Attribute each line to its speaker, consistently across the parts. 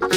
Speaker 1: Olá,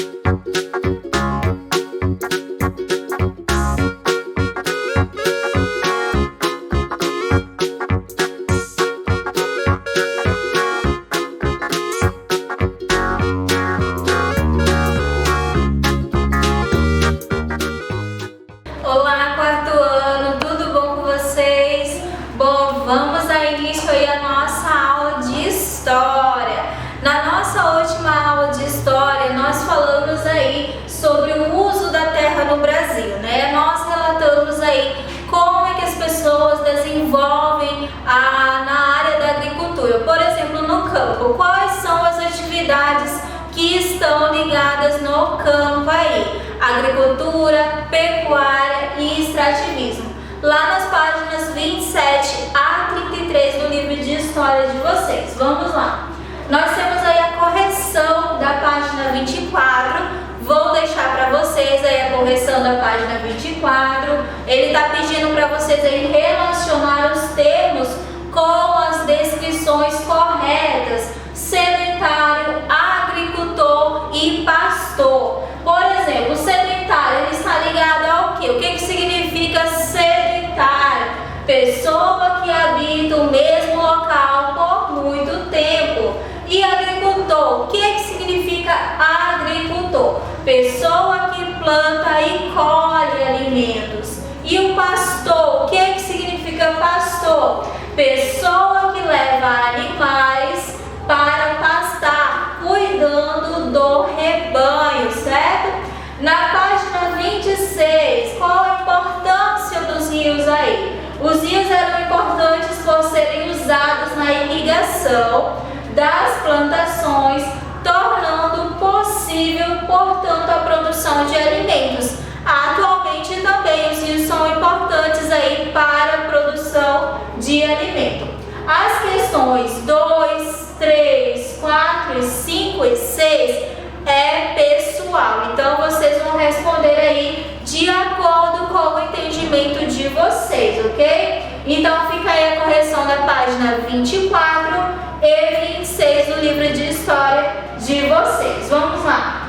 Speaker 1: quarto ano, tudo bom com vocês? Bom, vamos dar início aí à nossa aula de História. Na nossa última aula de História, nós falamos aí sobre o uso da terra no Brasil, né? Nós relatamos aí como é que as pessoas desenvolvem na área da agricultura. Por exemplo, no campo, quais são as atividades que estão ligadas no campo aí? Agricultura, pecuária e extrativismo. Lá nas páginas 27 a 33 do livro de história de vocês. Vamos lá. Nós temos aí a correção da página 24. Vou deixar para vocês aí a correção da página 24. Ele está pedindo para vocês aí relacionar os termos com as descrições corretas: sedentário, agricultor e pastor. Por exemplo, o sedentário, ele está ligado ao quê? O que significa sedentário? Pessoa que habita o mesmo local por muito tempo. E agricultor, o que significa agricultor? Pessoa que planta e colhe alimentos. E o pastor, o que significa pastor? Pessoa que leva animais para pastar, cuidando do rebanho, certo? Na página 26, qual a importância dos rios aí? Os rios eram importantes por serem usados na irrigação das plantações, tornando possível, portanto, a produção de alimentos. Atualmente também os rios são importantes aí para a produção de alimento. As questões 2, 3, 4, 5 e 6 é pessoal, então vocês vão responder aí de acordo com o entendimento de vocês, ok? Então fica aí a correção da página 24 e 26 do livro de história de vocês. Vamos lá.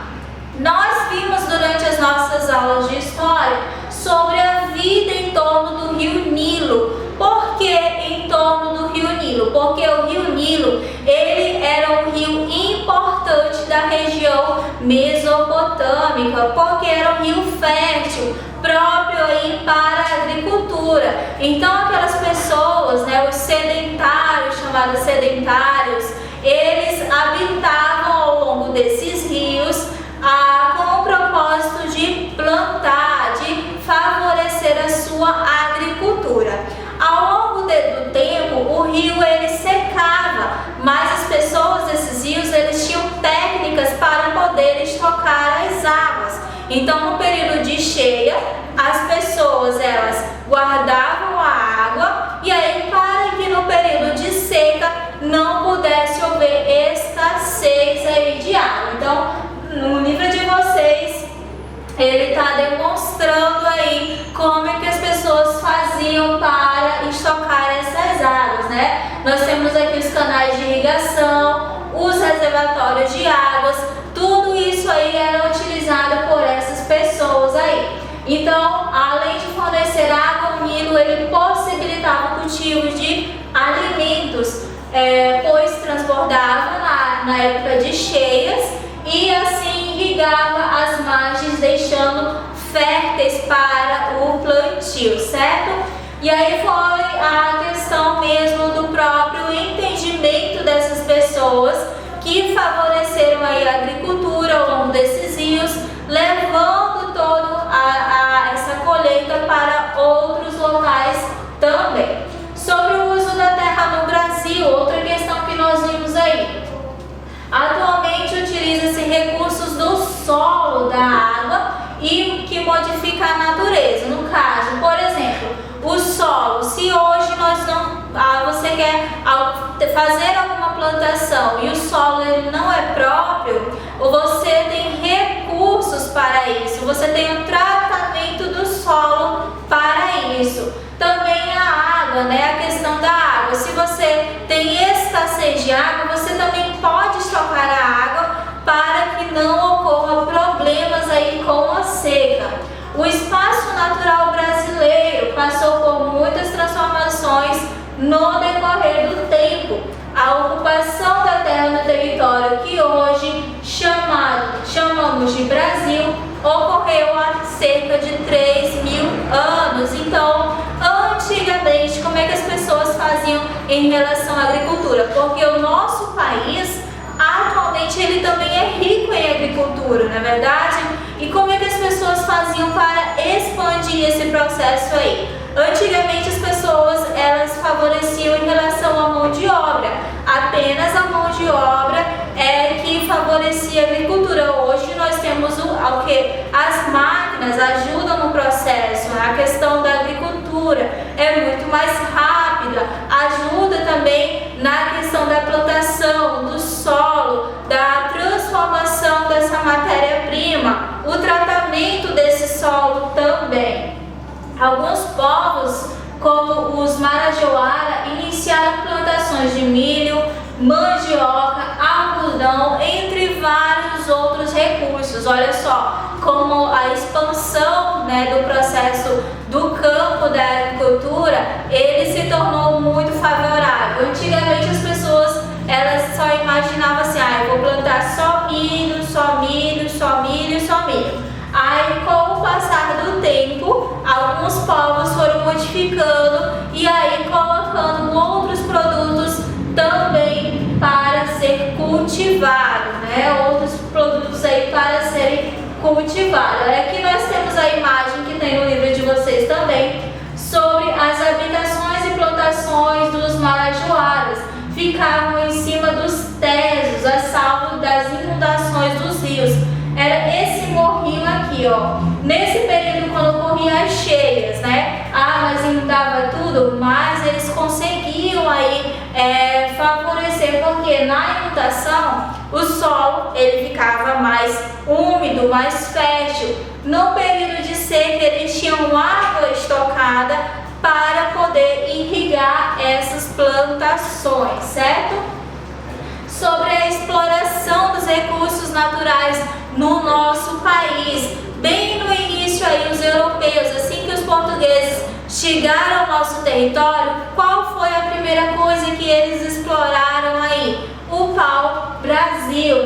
Speaker 1: Nós vimos durante as nossas aulas de história sobre a vida em torno do Rio Nilo. Por que em torno do Rio Nilo? Porque o Rio Nilo, ele era um rio importante da região mesopotâmica, porque era um rio fértil, próprio aí para a agricultura. Então aquelas pessoas, né, os sedentários, chamados sedentários, eles habitavam ao longo desses rios com o propósito de plantar, de favorecer a sua agricultura. Ao longo do tempo, o rio ele secava, mas as pessoas desses rios eles tinham técnicas para poder estocar as águas. Então, no período de cheia, as pessoas elas guardavam a água e aí para que no período de seca não pudesse haver escassez aí de água. Então, no livro de vocês, ele está demonstrando aí como é que as pessoas faziam para estocar essas águas, né? Nós temos aqui os canais de irrigação, os reservatórios de águas, tudo isso aí era utilizado por essas pessoas aí. Então, além de fornecer água, o Nilo ele possibilitava o cultivo de alimentos, pois transbordava na época de cheias e assim irrigava as margens, deixando férteis para o plantio, certo? E aí foi a questão mesmo do próprio entendimento dessas pessoas que favoreceram aí a agricultura ao longo desses rios, levando toda essa colheita para outros locais também. Sobre o uso da terra no Brasil, outra questão que nós vimos aí. Atualmente utiliza-se recursos do solo, da água e que modifica a natureza. No caso, por exemplo, o solo. Se hoje você quer fazer alguma plantação e o solo ele não é próprio, você tem recursos para isso. Você tem um tratamento do solo para isso. Também a água, né? A questão da água. Se você tem escassez de água, você também pode estocar a água para que não ocorra O espaço natural brasileiro passou por muitas transformações no decorrer do tempo. A ocupação da terra no território que hoje chamamos de Brasil ocorreu há cerca de 3.000 anos. Então, antigamente, como é que as pessoas faziam em relação à agricultura? Porque o nosso país, atualmente, ele também é rico em agricultura, não é verdade? E como é que as pessoas faziam para expandir esse processo aí? Antigamente, as pessoas, elas favoreciam em relação à mão de obra. Apenas a mão de obra é que favorecia a agricultura. Hoje nós temos o que? As máquinas ajudam no processo. A questão da agricultura é muito mais rápida. Ajuda também na questão da plantação, do solo, da transformação dessa matéria-prima, o tratamento desse solo também. Alguns povos, como os Marajoara, iniciaram plantações de milho, mandioca, algodão, entre vários outros recursos. Olha só como a expansão, do processo do campo da agricultura, ele se tornou muito favorável. Antigamente as pessoas, elas só imaginavam assim, eu vou plantar só milho, só milho, só milho, só milho. Aí, com o passar do tempo, alguns povos foram modificando e aí colocando outros produtos também para ser cultivado, Outros produtos aí para serem cultivados. Aqui nós temos a imagem que tem no livro de vocês também sobre as habitações e plantações dos Marajoaras. Ficavam em cima dos tesos, a salvo das inundações dos rios. Era esse morrinho aqui, ó. Nesse período, quando ocorriam as cheias, mas inundava tudo, mas eles conseguiam aí favorecer, porque na inundação o solo ele ficava mais úmido, mais fértil. No período de seca, eles tinham água estocada para poder irrigar essas plantações, certo? Sobre a exploração dos recursos naturais no nosso país. Bem no início aí, os europeus, assim que os portugueses chegaram ao nosso território, qual foi a primeira coisa que eles exploraram aí? O pau-brasil,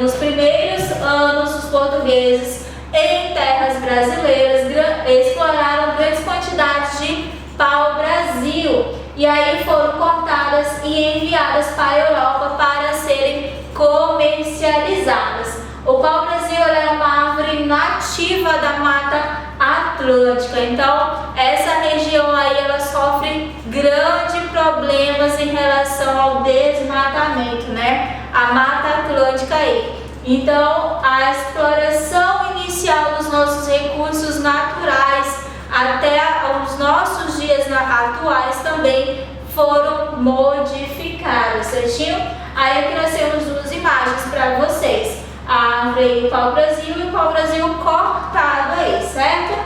Speaker 1: nos primeiros anos, os portugueses em terras brasileiras exploraram grandes quantidades de pau-brasil. E aí foram cortadas e enviadas para a Europa para serem comercializadas. O pau-brasil é uma árvore nativa da Mata Atlântica. Então, essa região aí, ela sofre grandes problemas em relação ao desmatamento, A Mata Atlântica aí. Então, a exploração inicial dos nossos recursos naturais até os nossos dias atuais também foram modificados, certinho? Aí aqui nós temos duas imagens para vocês. A árvore, o pau-brasil e o pau-brasil cortado aí, certo?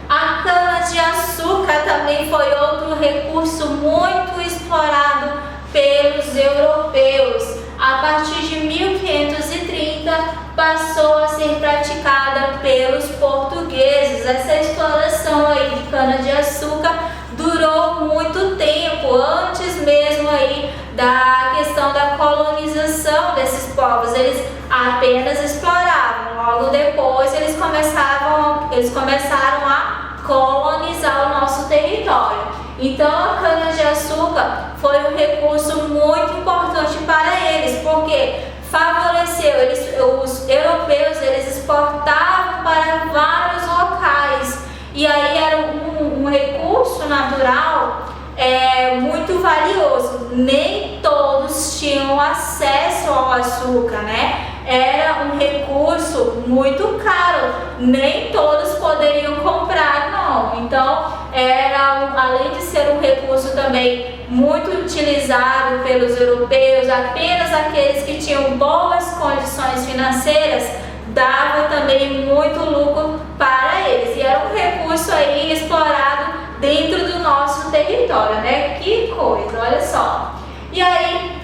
Speaker 1: A cana-de-açúcar também foi outro recurso muito explorado pelos europeus. A partir de 1530 passou a ser praticada pelos portugueses. Essa exploração aí de cana-de-açúcar durou muito tempo, antes mesmo aí da questão da colonização desses povos. Eles apenas exploravam, logo depois eles começaram a colonizar o nosso território. Então a cana-de-açúcar foi um recurso muito importante para eles, porque favoreceu, os europeus, eles exportavam para vários locais, e aí era um recurso natural muito valioso. Nem todos tinham acesso ao açúcar, Era um recurso muito caro, nem todos poderiam comprar, não. Então, além de ser um recurso também muito utilizado pelos europeus, apenas aqueles que tinham boas condições financeiras dava também muito lucro para eles. E era um recurso aí explorado dentro do nosso território, Que coisa, olha só. E aí,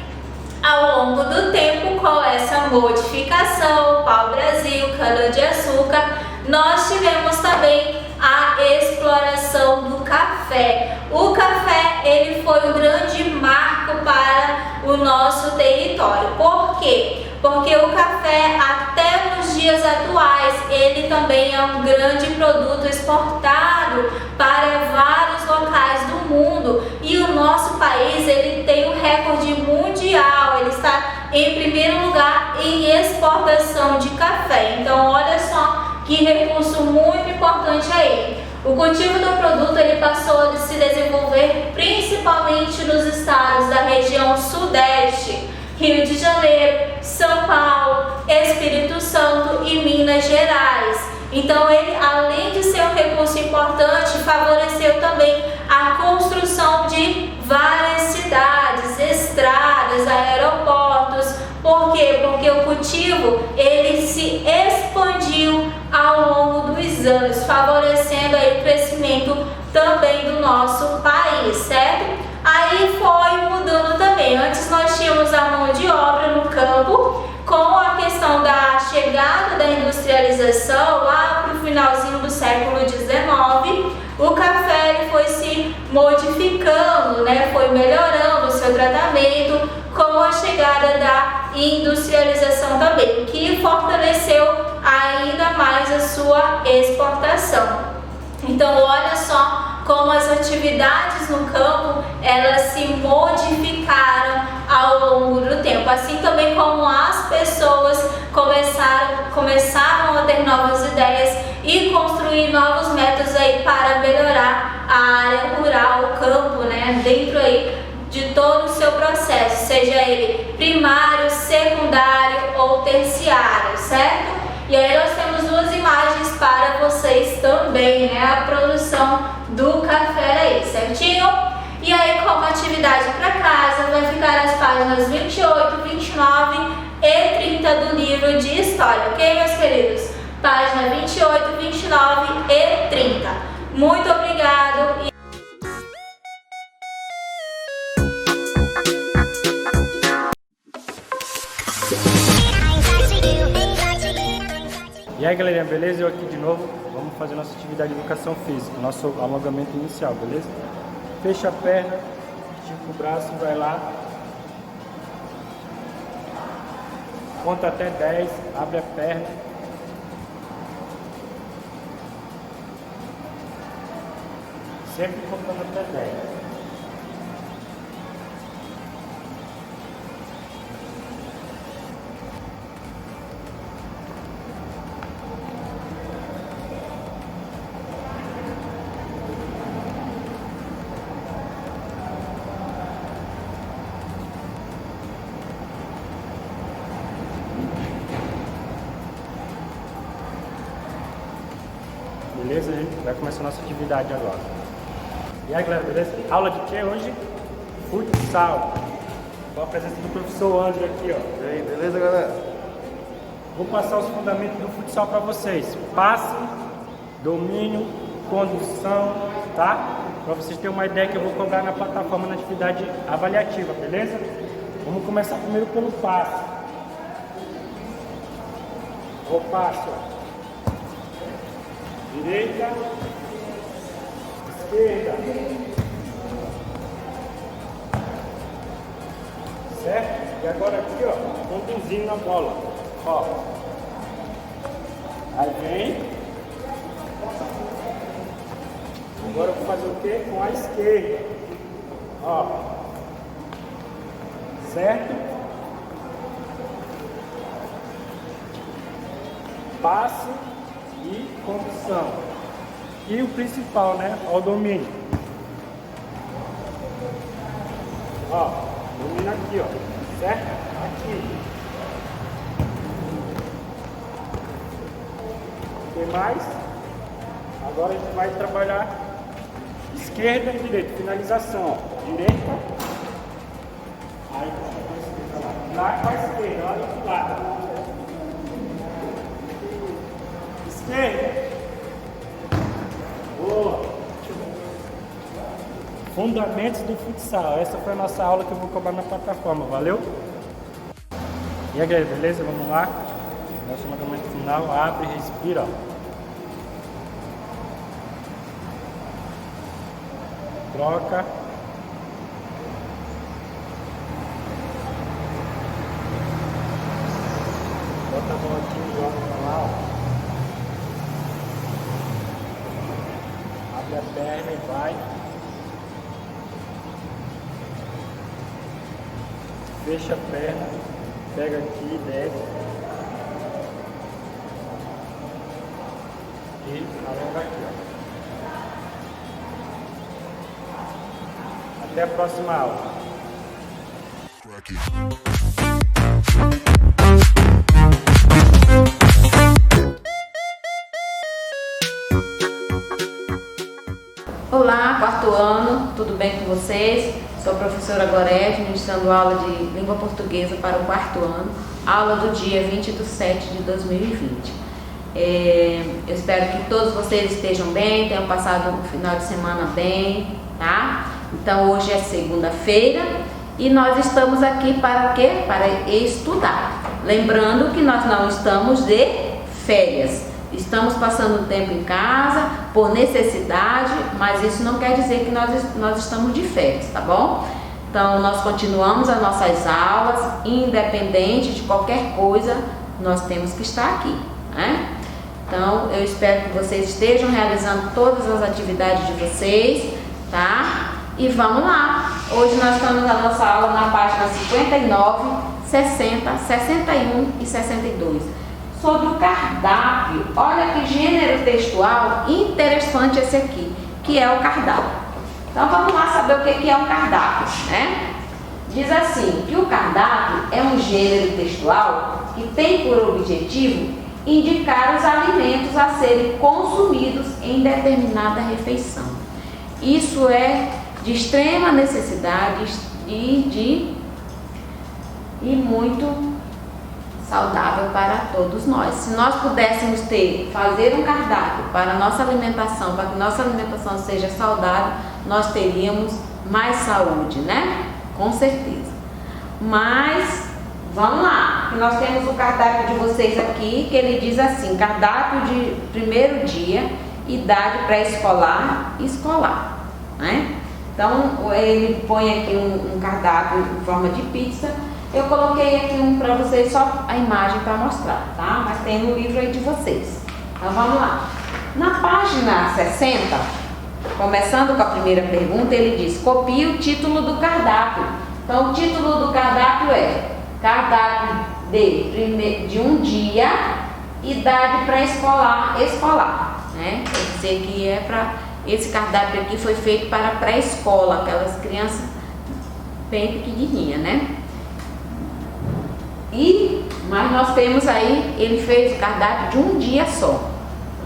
Speaker 1: ao longo do tempo, com essa modificação, pau-brasil, cana-de-açúcar, nós tivemos também a exploração do café. O café, ele foi um grande marco para o nosso território. Por quê? Porque o café, até nos dias atuais, ele também é um grande produto exportado para vários locais do mundo. E o nosso país, ele tem um recorde mundial, ele está em primeiro lugar em exportação de café. Então, olha só que recurso muito importante aí. O cultivo do produto, ele passou a se desenvolver principalmente nos estados da região sudeste, Rio de Janeiro, São Paulo, Espírito Santo e Minas Gerais. Então ele, além de ser um recurso importante, favoreceu também a construção de várias cidades, estradas, aeroportos. Por quê? Porque o cultivo, ele se expandiu ao longo dos anos, favorecendo aí o crescimento também do nosso país, certo? Aí foi mudando também. Antes nós tínhamos a mão de obra no campo, com a questão da chegada da industrialização lá para o finalzinho do século XIX, o café ele foi se modificando, né? Foi melhorando o seu tratamento com a chegada da industrialização também, que fortaleceu ainda mais a sua exportação. Então, olha só como as atividades no campo, elas se modificaram ao longo do tempo, assim também como as pessoas começaram a ter novas ideias e construir novos métodos aí para melhorar a área rural, o campo, né, dentro aí de todo o seu processo, seja ele primário, secundário ou terciário, certo? E aí nós temos duas imagens para vocês também, né? A produção do café aí, certinho? E aí, como atividade para casa, vai ficar as páginas 28, 29 e 30 do livro de história, ok, meus queridos? Página 28, 29 e 30. Muito obrigado!
Speaker 2: E aí galerinha, beleza? Eu aqui de novo, vamos fazer nossa atividade de educação física, nosso alongamento inicial, beleza? Fecha a perna, estica o braço, vai lá, conta até 10, abre a perna, sempre contando até 10. Beleza? A gente vai começar a nossa atividade agora. E aí galera, beleza? Aula de quê hoje? Futsal. Com a presença do professor André aqui, ó.
Speaker 3: E aí, beleza galera?
Speaker 2: Vou passar os fundamentos do futsal para vocês. Passe, domínio, condução, tá? Para vocês terem uma ideia que eu vou cobrar na plataforma na atividade avaliativa, beleza? Vamos começar primeiro pelo passe. O passe, ó. Direita, esquerda, certo? E agora aqui, ó, conduzindo a bola, ó. Aí vem. Agora eu vou fazer o quê? Com a esquerda, ó. Certo? Passe e condução. E o principal, né? Ó, o domínio. Ó, domínio aqui, ó. Certo? Aqui. Tem mais? Agora a gente vai trabalhar esquerda e direita. Finalização, ó. Direita. Aí lá com a esquerda, olha do lado. Esquerda. Boa. Fundamentos do futsal. Essa foi a nossa aula que eu vou cobrar na plataforma. Valeu? E aí, galera, beleza? Vamos lá. Nosso alongamento final. Abre e respira. Ó. Troca. Bota a mão aqui e joga pra lá, ó. Abre a perna e vai. Fecha a perna. Pega aqui e desce. E alonga aqui, ó. Até a próxima aula.
Speaker 3: Olá, quarto ano, tudo bem com vocês? Sou a professora Gorete, ministrando aula de língua portuguesa para o quarto ano, aula do dia 20/7/2020. Eu espero que todos vocês estejam bem, tenham passado o final de semana bem, tá? Então hoje é segunda-feira e nós estamos aqui para quê? Para estudar. Lembrando que nós não estamos de férias. Estamos passando tempo em casa por necessidade, mas isso não quer dizer que nós estamos de férias, tá bom? Então nós continuamos as nossas aulas, independente de qualquer coisa, nós temos que estar aqui, né? Então eu espero que vocês estejam realizando todas as atividades de vocês, tá? E vamos lá! Hoje nós estamos na nossa aula na página 59, 60, 61 e 62. Sobre o cardápio. Olha que gênero textual interessante esse aqui, que é o cardápio. Então vamos lá saber o que é um cardápio, né? Diz assim, que o cardápio é um gênero textual que tem por objetivo indicar os alimentos a serem consumidos em determinada refeição. Isso é de extrema necessidade e muito saudável para todos nós. Se nós pudéssemos fazer um cardápio para a nossa alimentação, para que nossa alimentação seja saudável, nós teríamos mais saúde, né? Com certeza. Mas, vamos lá, nós temos o cardápio de vocês aqui, que ele diz assim, cardápio de primeiro dia, idade pré-escolar e escolar, né? Então, ele põe aqui um cardápio em forma de pizza. Eu coloquei aqui um para vocês, só a imagem para mostrar, tá? Mas tem no livro aí de vocês. Então vamos lá. Na página 60, começando com a primeira pergunta, ele diz: copie o título do cardápio. Então o título do cardápio é cardápio de um dia, idade pré-escolar, escolar, né? Quer dizer que esse cardápio aqui foi feito para pré-escola, aquelas crianças bem pequenininhas, né? Mas nós temos aí, ele fez o cardápio de um dia só,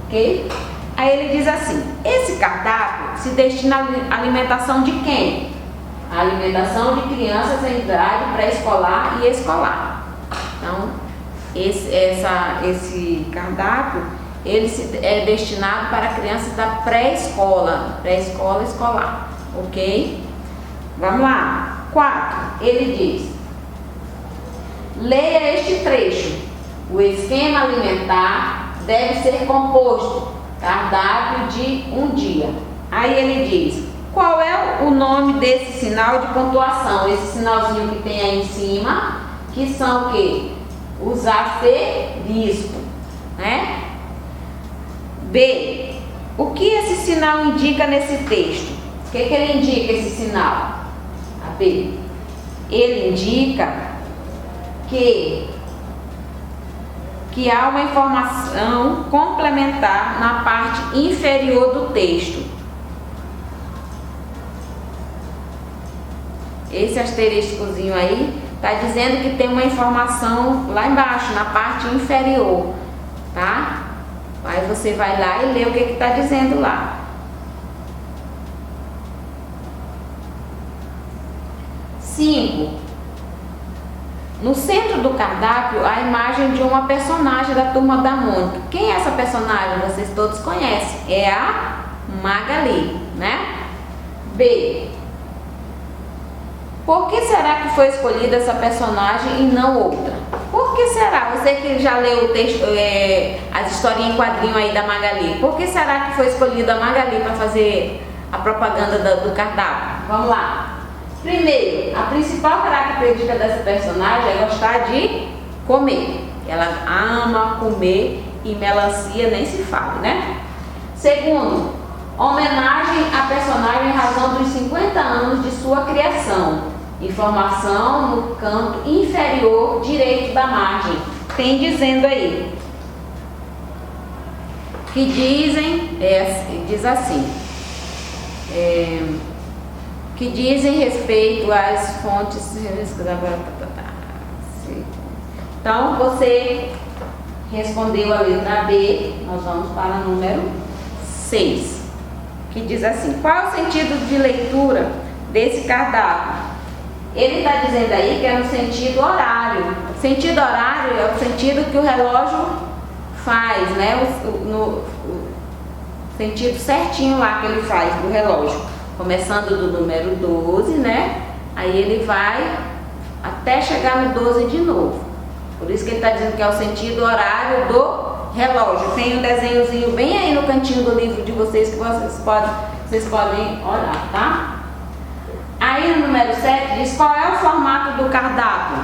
Speaker 3: ok? Aí ele diz assim, esse cardápio se destina à alimentação de quem? A alimentação de crianças em idade pré-escolar e escolar. Então, esse cardápio, ele é destinado para crianças da pré-escola escolar, ok? Vamos lá. 4, ele diz: leia este trecho. O esquema alimentar deve ser composto. Cardápio de um dia. Aí ele diz: qual é o nome desse sinal de pontuação? Esse sinalzinho que tem aí em cima, que são o quê? Os asterisco, né? B. O que esse sinal indica nesse texto? O que ele indica, esse sinal? A B. Ele indica que há uma informação complementar na parte inferior do texto. Esse asteriscozinho aí está dizendo que tem uma informação lá embaixo, na parte inferior, tá? Aí você vai lá e lê o que está dizendo lá. 5. No centro do cardápio, a imagem de uma personagem da Turma da Mônica. Quem é essa personagem? Vocês todos conhecem. É a Magali, né? B. Por que será que foi escolhida essa personagem e não outra? Por que será? Você que já leu o texto, as historinhas em quadrinho aí da Magali. Por que será que foi escolhida a Magali para fazer a propaganda do cardápio. Vamos lá. Primeiro, a principal característica dessa personagem é gostar de comer. Ela ama comer e melancia nem se fala, né? Segundo, homenagem à personagem em razão dos 50 anos de sua criação. Informação no canto inferior direito da margem. Tem dizendo aí. Que dizem, diz assim, que dizem respeito às fontes. Então, você respondeu a letra B, nós vamos para o número 6, que diz assim: qual é o sentido de leitura desse cardápio? Ele está dizendo aí que é no sentido horário. Sentido horário é o sentido que o relógio faz, né? No sentido certinho lá que ele faz do relógio. Começando do número 12, né? Aí ele vai até chegar no 12 de novo. Por isso que ele está dizendo que é o sentido horário do relógio. Tem um desenhozinho bem aí no cantinho do livro de vocês que vocês podem olhar, tá? Aí no número 7 diz qual é o formato do cardápio.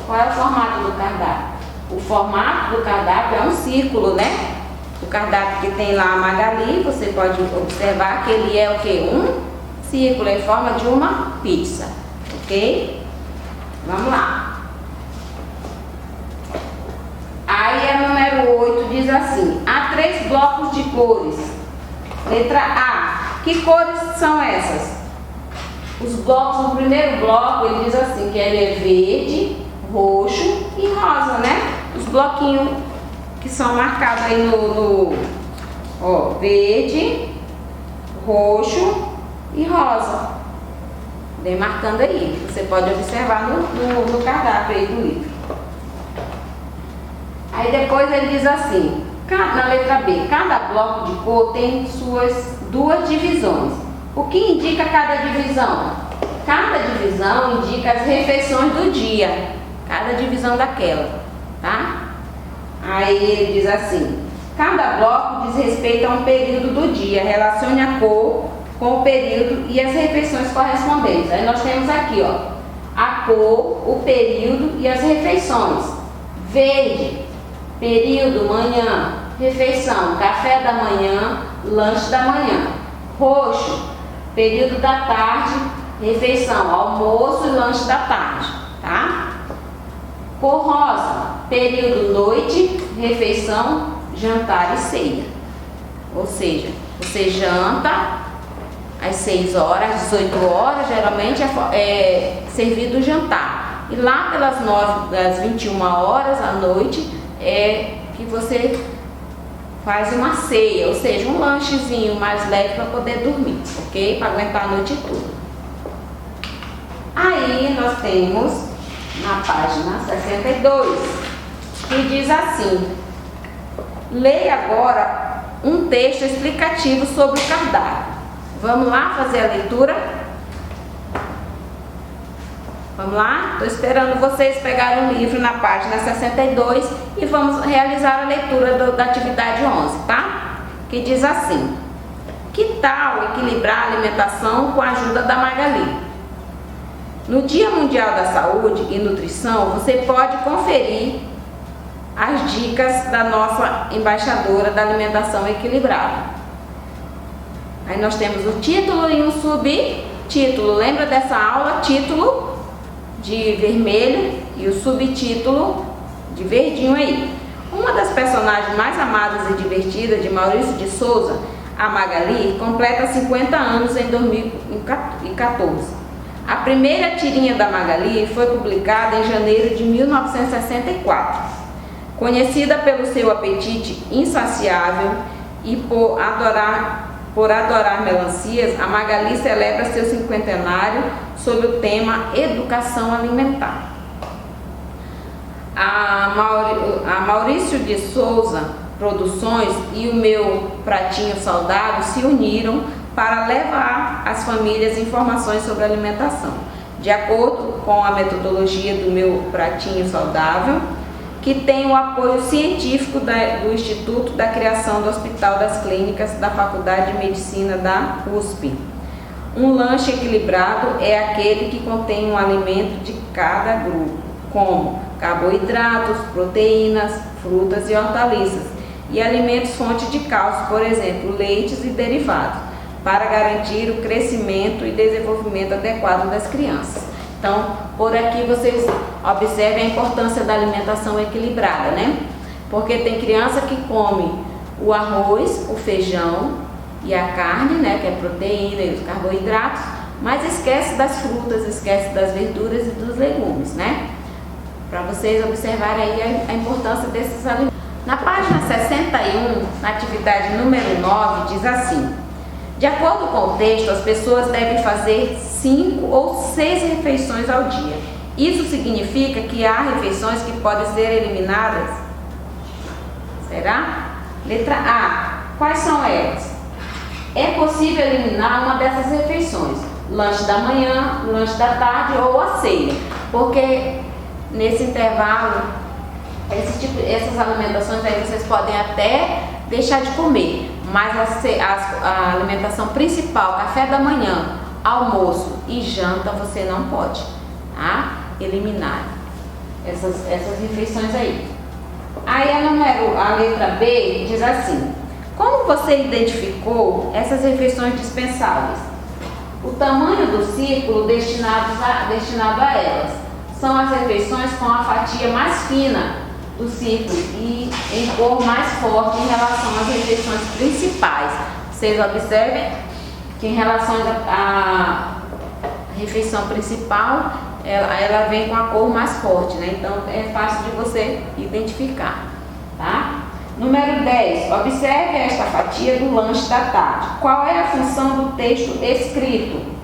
Speaker 3: Qual é o formato do cardápio? O formato do cardápio é um círculo, né? O cardápio que tem lá a Magali, você pode observar que ele é o quê? Um círculo em forma de uma pizza, ok? Vamos lá. Aí a número 8 diz assim: há 3 blocos de cores. Letra A. Que cores são essas? Os blocos, no primeiro bloco, ele diz assim, que ele é verde, roxo e rosa, né? Os bloquinhos que são marcados aí ó, verde, roxo e rosa. Vem marcando aí. Você pode observar no cardápio aí do livro. Aí depois ele diz assim, na letra B, cada bloco de cor tem suas 2 divisões. O que indica cada divisão? Cada divisão indica as refeições do dia. Cada divisão daquela, tá? Aí ele diz assim, cada bloco diz respeito a um período do dia. Relacione a cor com o período e as refeições correspondentes. Aí nós temos aqui, ó, a cor, o período e as refeições. Verde, período, manhã, refeição, café da manhã, lanche da manhã. Roxo, período da tarde, refeição, almoço e lanche da tarde, tá? Cor rosa, período noite, refeição, jantar e ceia. Ou seja, você janta às 6 horas, às 18 horas, geralmente é servido o jantar. E lá pelas 9, das 21 horas à noite, é que você faz uma ceia, ou seja, um lanchezinho mais leve para poder dormir, ok? Para aguentar a noite toda. Aí nós temos na página 62, que diz assim: leia agora um texto explicativo sobre o cardápio. Vamos lá fazer a leitura? Vamos lá? Estou esperando vocês pegarem o livro na página 62 e vamos realizar a leitura da atividade 11, tá? Que diz assim: que tal equilibrar a alimentação com a ajuda da Magali? No Dia Mundial da Saúde e Nutrição, você pode conferir as dicas da nossa embaixadora da alimentação equilibrada. Aí nós temos o título e um subtítulo. Lembra dessa aula? Título de vermelho e o subtítulo de verdinho aí. Uma das personagens mais amadas e divertidas de Maurício de Souza, a Magali, completa 50 anos em 2014. A primeira tirinha da Magali foi publicada em janeiro de 1964. Conhecida pelo seu apetite insaciável e por adorar melancias, a Magali celebra seu cinquentenário sob o tema Educação Alimentar. A Maurício de Souza Produções e o Meu Pratinho Saudável se uniram para levar às famílias informações sobre alimentação. De acordo com a metodologia do Meu Pratinho Saudável, que tem o apoio científico do Instituto da Criação do Hospital das Clínicas da Faculdade de Medicina da USP. Um lanche equilibrado é aquele que contém um alimento de cada grupo, como carboidratos, proteínas, frutas e hortaliças, e alimentos fonte de cálcio, por exemplo, leites e derivados, para garantir o crescimento e desenvolvimento adequado das crianças. Então, por aqui vocês observem a importância da alimentação equilibrada, né? Porque tem criança que come o arroz, o feijão e a carne, né, que é proteína e os carboidratos, mas esquece das frutas, esquece das verduras e dos legumes, né? Para vocês observarem aí a importância desses alimentos. Na página 61, na atividade número 9, diz assim: de acordo com o texto, as pessoas devem fazer 5 ou 6 refeições ao dia. Isso significa que há refeições que podem ser eliminadas? Será? Letra A. Quais são elas? É possível eliminar uma dessas refeições: lanche da manhã, lanche da tarde ou a ceia, porque nesse intervalo, essas alimentações aí vocês podem até deixar de comer, mas a alimentação principal, café da manhã, almoço e janta, você não pode, tá? Eliminar essas refeições aí. Aí a letra B diz assim: como você identificou essas refeições dispensáveis? O tamanho do círculo destinado a elas. São as refeições com a fatia mais fina do círculo e em cor mais forte em relação às refeições principais. Vocês observem que em relação à refeição principal, ela vem com a cor mais forte, né? Então é fácil de você identificar, tá? Número 10. Observe esta fatia do lanche da tarde. Qual é a função do texto escrito?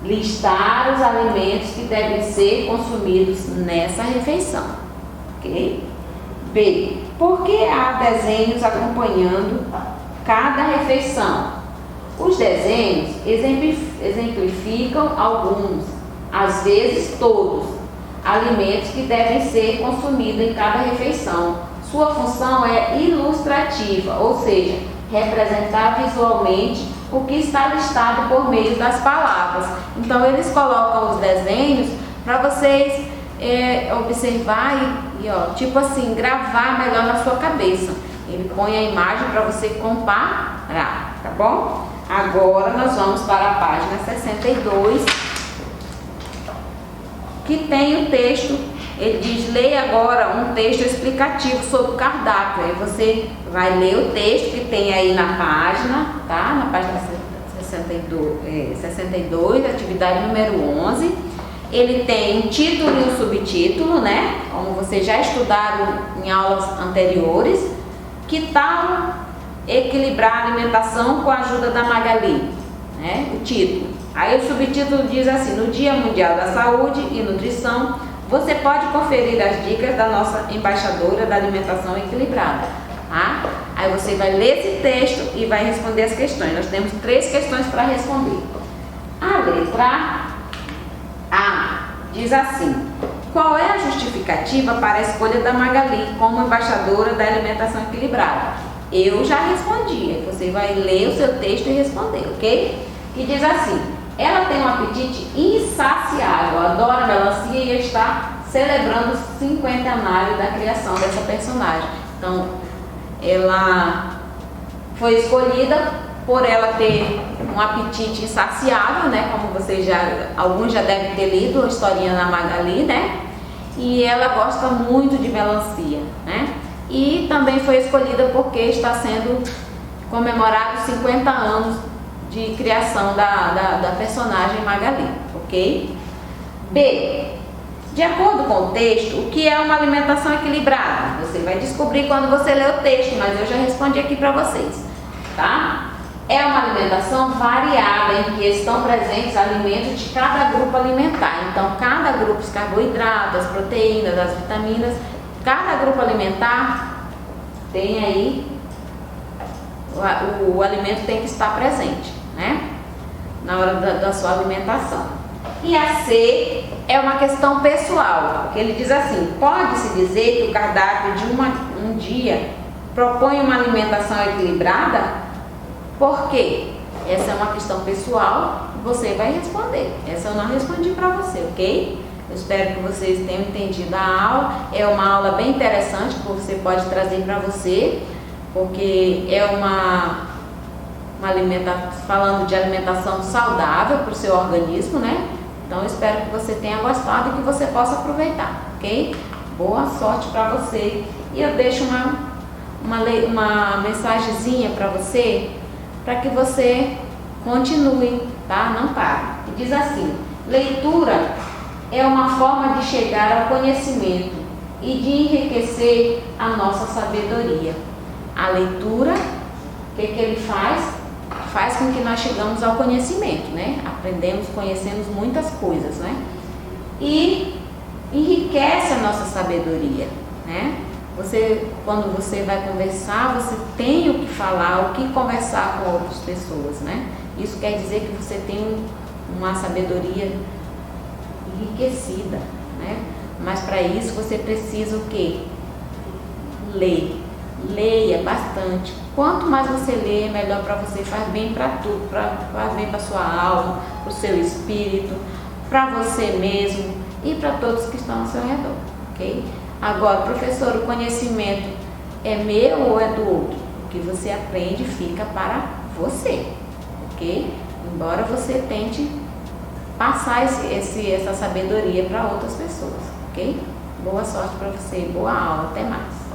Speaker 3: Listar os alimentos que devem ser consumidos nessa refeição. Ok? B. Por que há desenhos acompanhando cada refeição? Os desenhos exemplificam alguns, às vezes todos, alimentos que devem ser consumidos em cada refeição. Sua função é ilustrativa, ou seja, representar visualmente o que está listado por meio das palavras. Então eles colocam os desenhos para vocês observar e tipo assim, gravar melhor na sua cabeça. Ele põe a imagem para você comparar, tá bom? Agora nós vamos para a página 62, que tem o texto. Ele diz: leia agora um texto explicativo sobre o cardápio. Aí você vai ler o texto que tem aí na página, tá? Na página 62, atividade número 11. Ele tem um título e um subtítulo, né? Como vocês já estudaram em aulas anteriores. Que tal equilibrar a alimentação com a ajuda da Magali? Né? O título. Aí o subtítulo diz assim: no Dia Mundial da Saúde e Nutrição, você pode conferir as dicas da nossa embaixadora da alimentação equilibrada. Tá? Aí você vai ler esse texto e vai responder as questões. Nós temos 3 questões para responder. A letra A diz assim: qual é a justificativa para a escolha da Magali como embaixadora da alimentação equilibrada? Eu já respondi. Você vai ler o seu texto e responder, ok? Que diz assim: ela tem um apetite insaciável, adora melancia e está celebrando o 50º da criação dessa personagem. Então, ela foi escolhida por ela ter um apetite insaciável, né? Como alguns já devem ter lido a historinha da Magali, né? E ela gosta muito de melancia, né? E também foi escolhida porque está sendo comemorados 50 anos de criação da personagem Magali, ok? B. De acordo com o texto, o que é uma alimentação equilibrada? Você vai descobrir quando você ler o texto, mas eu já respondi aqui para vocês, tá? É uma alimentação variada em que estão presentes alimentos de cada grupo alimentar. Então, cada grupo, os carboidratos, as proteínas, as vitaminas, cada grupo alimentar tem aí, o alimento tem que estar presente, né? Na hora da sua alimentação. E a C é uma questão pessoal, porque ele diz assim: pode-se dizer que o cardápio de um dia propõe uma alimentação equilibrada? Por quê? Essa é uma questão pessoal, você vai responder. Essa eu não respondi para você, ok? Eu espero que vocês tenham entendido a aula. É uma aula bem interessante que você pode trazer para você, porque é uma falando de alimentação saudável para o seu organismo, né? Então eu espero que você tenha gostado e que você possa aproveitar, ok? Boa sorte para você. E eu deixo uma mensagenzinha para você, para que você continue, tá? Não pare. E diz assim: leitura é uma forma de chegar ao conhecimento e de enriquecer a nossa sabedoria. A leitura, o que ele faz? Faz com que nós chegamos ao conhecimento, né? Aprendemos, conhecemos muitas coisas, né? E enriquece a nossa sabedoria, né? Quando você vai conversar, você tem o que falar, o que conversar com outras pessoas, né? Isso quer dizer que você tem uma sabedoria enriquecida, né? Mas para isso você precisa o quê? Ler. Leia bastante. Quanto mais você lê, melhor para você. Faz bem para tudo, faz bem para sua alma, para o seu espírito, para você mesmo e para todos que estão ao seu redor, ok? Agora, professor, o conhecimento é meu ou é do outro? O que você aprende fica para você, ok? Embora você tente passar essa sabedoria para outras pessoas, ok? Boa sorte para você, boa aula, até mais.